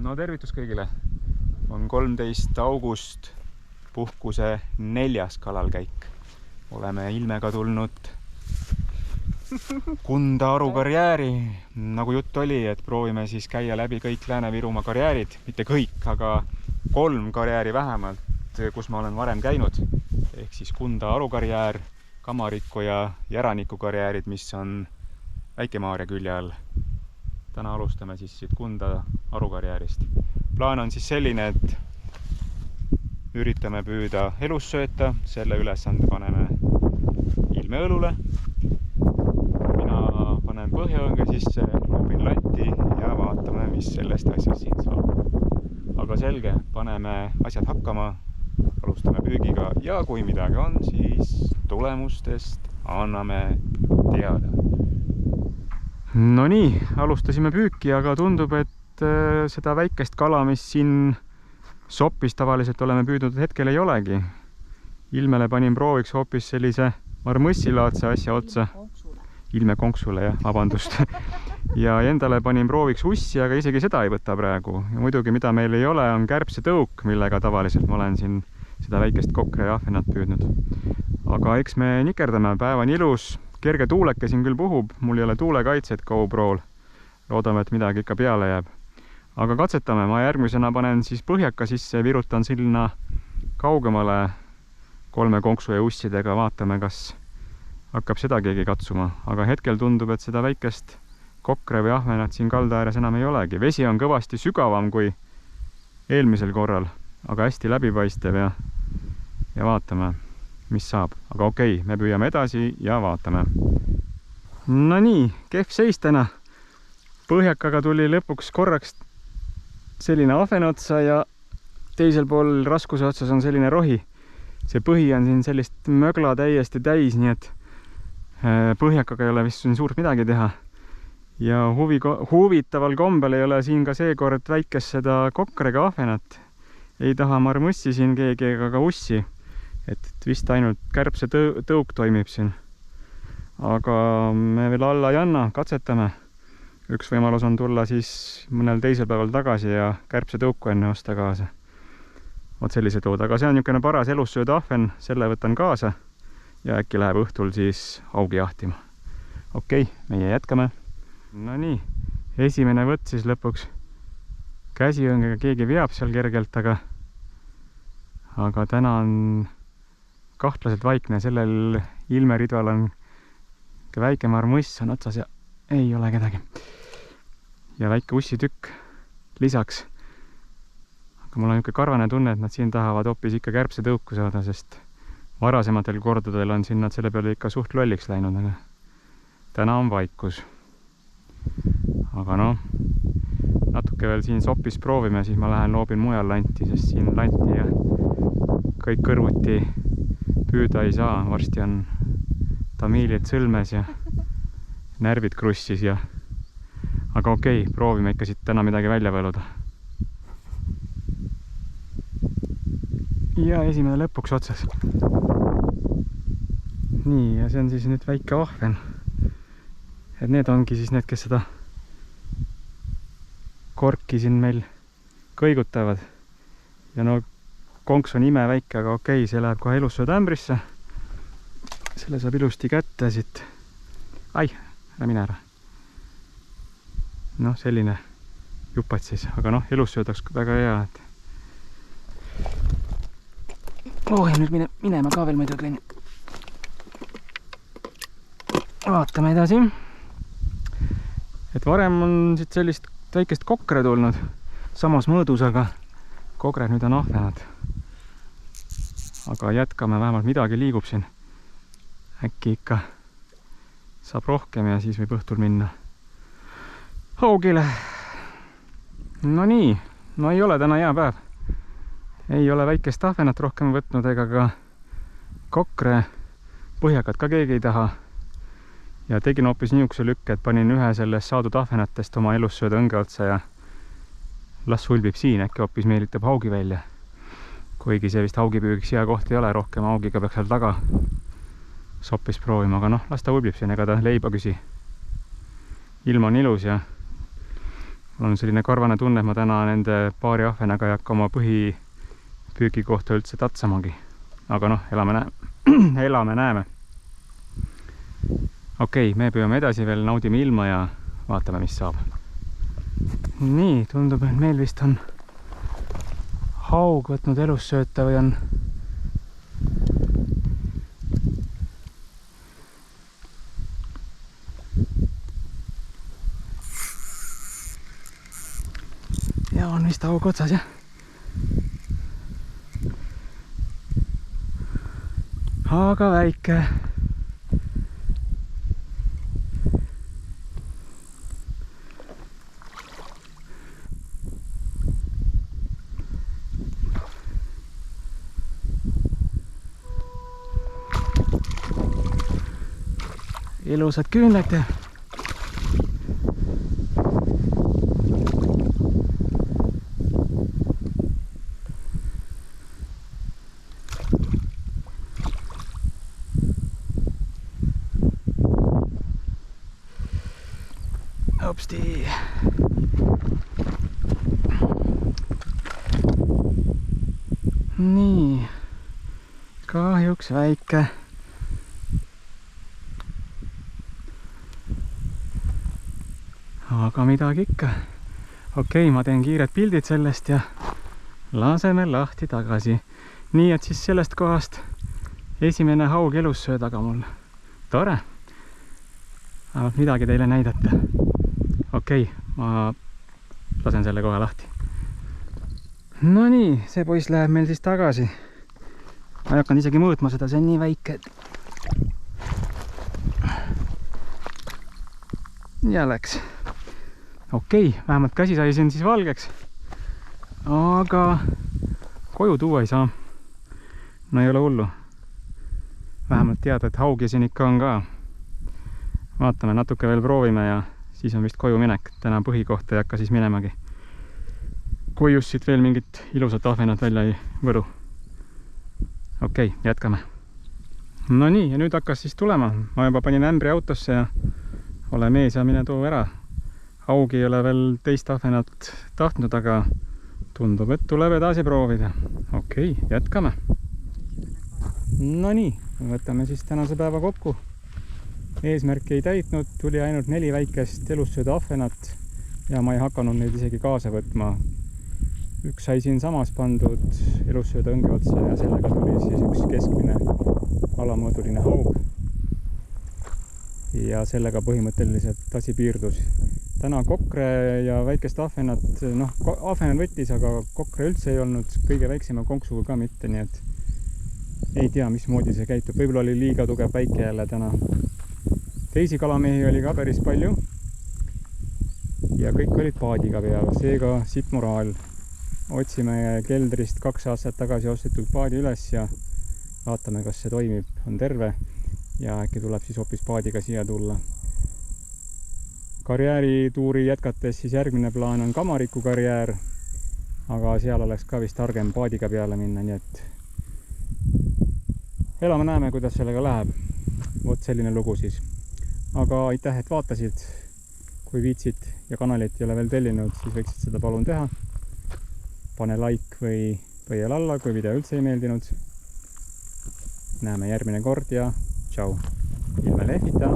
No tervitus kõigile! On 13. august, puhkuse 4. kalalkäik. Oleme ilmega tulnud Kunda Aru karjääri. Nagu jutt oli, et proovime siis käia läbi kõik Lääne-Virumaa karjäärid. Mitte kõik, aga 3 karjääri vähemalt, kus ma olen varem käinud. Ehk siis Kunda Aru karjäär, Kamariku ja Järaniku karjäärid, mis on Väike-Maarja külje all. Täna alustame siis siit Kunda Aru karjäärist. Plaan on siis selline, et üritame püüda elussööta, selle ülesande paneme ilmeõlule. Mina panen põhjaõnge sisse, loobin lanti ja vaatame, mis sellest asjast siin saab. Aga selge, paneme asjad hakkama, alustame püügiga ja kui midagi on, siis tulemustest anname teada. No nii, alustasime püüki, aga tundub, et seda väikest kala, mis siin Soppis tavaliselt oleme püüdnud, hetkel ei olegi. Ilmele panin prooviks hoopis sellise marmõssilaadse asja otsa. Ilmekonksule, jah, vabandust. Ja endale panin prooviks ussi, aga isegi seda ei võta praegu. Ja muidugi, mida meil ei ole, on kärbsetõuk, millega tavaliselt ma olen siin seda väikest kokre ja ahvenat püüdnud. Aga eks me nikerdame, päev on ilus. Kerge tuuleke siin küll puhub, mul ei ole tuulekaitset GoPro'l. Loodame, et midagi ikka peale jääb. Aga katsetame, ma järgmisena panen siis põhjaka sisse ja virutan sinna kaugemale 3 konksu ja ussidega. Vaatame, kas hakkab seda keegi katsuma. Aga hetkel tundub, et seda väikest kokre või ahvenat siin kalda ääres enam ei olegi. Vesi on kõvasti sügavam kui eelmisel korral, aga hästi läbipaistev ja vaatame, mis saab. Aga okei, me püüame edasi ja vaatame. No nii, kehv seis täna. Põhjakaga tuli lõpuks korraks selline ahven otsa ja teisel pool raskuse otsas on selline rohi. See põhi on siin sellist mögla täiesti täis, nii et põhjakaga ei ole vist siin suurt midagi teha. Ja huvitaval kombel ei ole siin ka seekord väikest seda kokrega ahvenat. Ei taha marmõssi siin keegi ega ka ussi. Et vist ainult kärbse tõuk toimib siin. Aga me veel alla ei anna, katsetame. Üks võimalus on tulla siis mõnel teisel päeval tagasi ja kärbse tõuku enne osta kaasa. Vot sellised lood, aga see on niisugune paras elussööda ahven, selle võtan kaasa ja äkki läheb õhtul siis augi jahtima. Okei, meie jätkame. No nii, esimene võtt siis lõpuks käsiõngega keegi veab seal kergelt, aga täna on kahtlaselt vaikne, sellel ilmeridval on väike marmõss on otsas ja ei ole kedagi. Ja väike ussitükk lisaks. Aga mul on niisugune karvane tunne, et nad siin tahavad hoopis ikka kärbse tõuku saada, sest varasematel kordadel on siin nad selle peale ikka suht lolliks läinud, aga täna on vaikus. Aga noh, natuke veel siin Soppis proovime, siis ma lähen loobin mujal lanti, sest siin lanti ja kõik kõrvuti püüda ei saa. Varsti on tamiilid sõlmes ja närvid krussis ja aga okei, proovime ikka siit täna midagi välja võluda. Ja esimene lõpuks otsas. Nii, ja see on siis nüüd väike ahven. Et need ongi siis need, kes seda korki siin meil kõigutavad. Ja no konks on imeväike, aga okei, see läheb kohe elussööda ämbrisse. Selle saab ilusti kätte siit. Ai, ära mine ära. Noh, selline jupat siis, aga noh, elussöödaks väga hea. Ja nüüd minema ka veel muidugi. Vaatame edasi. Et varem on siit sellist väikest kokre tulnud samas mõõdus, aga kokred nüüd on ahvenad. Aga jätkame, vähemalt midagi liigub siin. Äkki ikka saab rohkem ja siis võib õhtul minna haugile. No nii, no ei ole täna hea päev. Ei ole väikest ahvenat rohkem võtnud ega ka kokre, põhjakat ka keegi ei taha. Ja tegin hoopis niisuguse lükke, et panin ühe sellest saadud ahvenatest oma elussööda õnge otsa ja las sulbib siin, äkki hoopis meelitab haugi välja. Kuigi see vist haugipüügiks hea koht ei ole, rohkem haugiga peaks seal taga Soppis proovima, aga noh, las ta ulbib siin, ega ta leiba küsi. Ilm on ilus ja mul on selline karvane tunne, et ma täna nende paari ahvenaga ei hakka oma põhipüügi kohta üldse tatsamagi. Aga noh, elame näeme. Okei, me püüame edasi veel, naudime ilma ja vaatame, mis saab. Nii, tundub, et meil vist on haug võtnud elussööta või on ja on vist haug otsas, jah. Aga väike. Ilusad küünlad ja hopsti. Nii, kahjuks väike. Aga midagi ikka. Okei, ma teen kiired pildid sellest ja laseme lahti tagasi. Nii, et siis sellest kohast esimene haug elussöödaga mul. Tore. Vähemalt midagi teile näidata. Okei, ma lasen selle kohe lahti. No nii, see poiss läheb meil siis tagasi. Ma ei hakanud isegi mõõtma seda, see on nii väike. Ja läks. Okei, vähemalt käsi sai siin siis valgeks. Aga koju tuua ei saa. No ei ole hullu. Vähemalt teada, et haugi siin ikka on ka. Vaatame, natuke veel proovime ja siis on vist koju minek. Täna põhikohta ei hakka siis minemagi. Kojus siit veel mingit ilusat ahvenat välja ei võru. Okei, jätkame. No nii, ja nüüd hakkas siis tulema. Ma juba panin ämbri autosse ja ole mees ja mine too ära. Haugi ei ole veel teist ahvenat tahtnud, aga tundub, et tuleb edasi proovida. Okei, jätkame. No nii, võtame siis tänase päeva kokku. Eesmärki ei täitnud, tuli ainult 4 väikest elussööda ahvenat ja ma ei hakanud neid isegi kaasa võtma. Üks sai siin samas pandud elussööda õnge otsa ja sellega tuli siis üks keskmine alamõõduline haug. Ja sellega põhimõtteliselt asi piirdus. Täna kokre ja väikest ahvenat, noh, ahven võttis, aga kokre üldse ei olnud, kõige väiksema konksuga ka mitte, nii et ei tea, mismoodi see käitub. Võib-olla oli liiga tugev päike jälle täna. Teisi kalamehi oli ka päris palju ja kõik olid paadiga peal, seega siit moraal. Otsime keldrist 2 aastat tagasi ostetud paadi üles ja vaatame, kas see toimib, on terve ja äkki tuleb siis hoopis paadiga siia tulla. Karjäärituuri jätkates siis järgmine plaan on Kamariku karjäär, aga seal oleks ka vist targem paadiga peale minna, nii et elame näeme, kuidas sellega läheb. Vot selline lugu siis. Aga aitäh, et vaatasid. Kui viitsid ja kanalit ei ole veel tellinud, siis võiksid seda palun teha. Pane like või põiel alla, kui video üldse ei meeldinud. Näeme järgmine kord ja tšau. Ilme lehvita!